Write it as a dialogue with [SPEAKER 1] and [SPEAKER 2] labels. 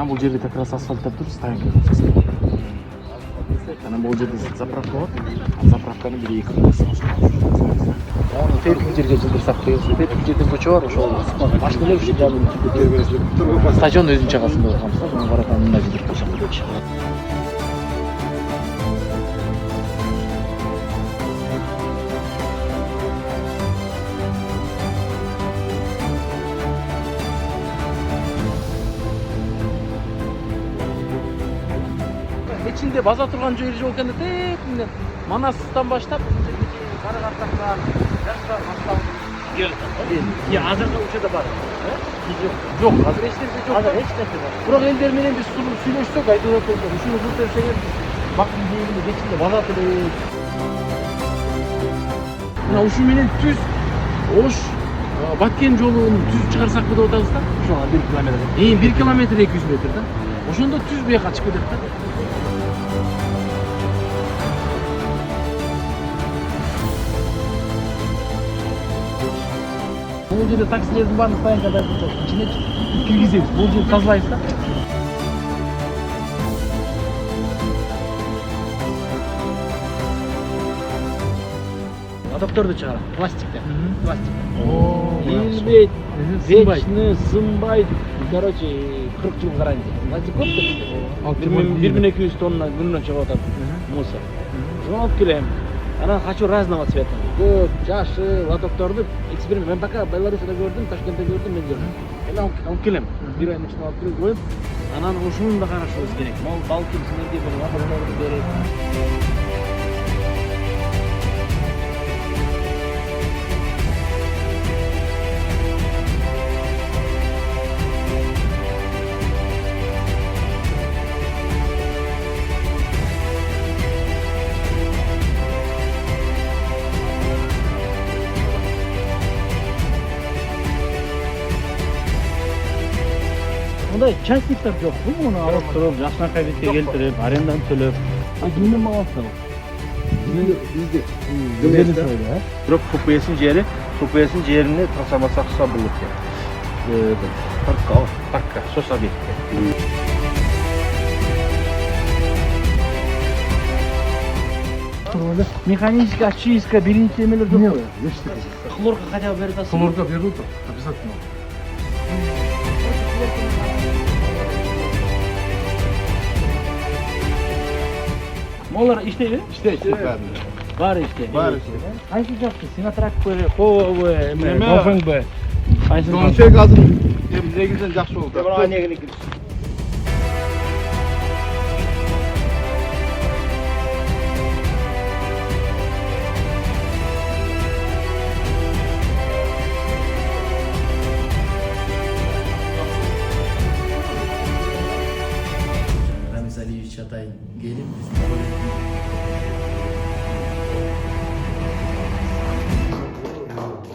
[SPEAKER 1] анан бул жерде как раз асфальттап туруп стоянка жасап. Анан бул жерде заправка бар. Заправканы бир 2 күн сатып. Тепки жерге жылдырсак деген. Тепки жерден көчө бар, ошол машиналар ушул жагын көтөрүп бересиз. Стадион өзүнүн чагасында турганбыз да, ошону карата мындай жылдырып койсок депчи. İçinde baza turgan жери жок экен теп мына Манастан баштап Кара Картактан жаштар баштап келди. Азыркы учурда бар. Жок, азыр эч нерсе жок. Азыр эч нерсе бар. Бирок элдер менен биз сүйлөшсөк, айтып атпайбыз. Ушуну көрсөңөр бакын дегенде кечинде база турат. Мына ушу менен түз Ош Баткен жолун түз чыгарсак деп атабыз да. Ошо 1 километр. 1 километр 200 метр да. Ошондо түз бияка чыгып кетет да. Бул жерде таксилердин баарын стоянкада ичине киргизебиз. Бул жерди тазалайбыз да. Адаптерди чыгарам. Пластиктен. Илбейт, вечный, сынбайт. Короче, 40 жыл гарантия. Пластик көп да. 1200 тонна күнүнө чыгып атат мусор. Ошону алып келем. Анан хочу разного цвета. Көк, жашыл, лотокторду эксперимент. Мен пока Беларусьта көрдүм, Ташкентте көрдүм, мен көрдүм. Мен алып келем. Бир айдын ичинде алып келип коюп, анан ошону да карашыбыз керек. Балким силерге бир лотокторду берип. Мындай частниктер жок, муну алып туруп, жакшына кайретке келтирип, арендан төлөп. Кимдин маласы бул? Бизде. Бирок ФПС'ин жерине трансформация кылса болот экен. Паркка, соцобъектке. Механическая очистка, биринчи эмелер жок. Нет, хлорка хотя бы берет. Хлорка берут, обязательно. Олар иштейби? Иштейт. Баары иштейт. Кайсы жакты? Синотракпы, ХОВ, ФНБ. Кайсы? Дончек азыр негизинен жакшы болду. Бирок негини кириш.
[SPEAKER 2] Рамиз Алиевич Атай келип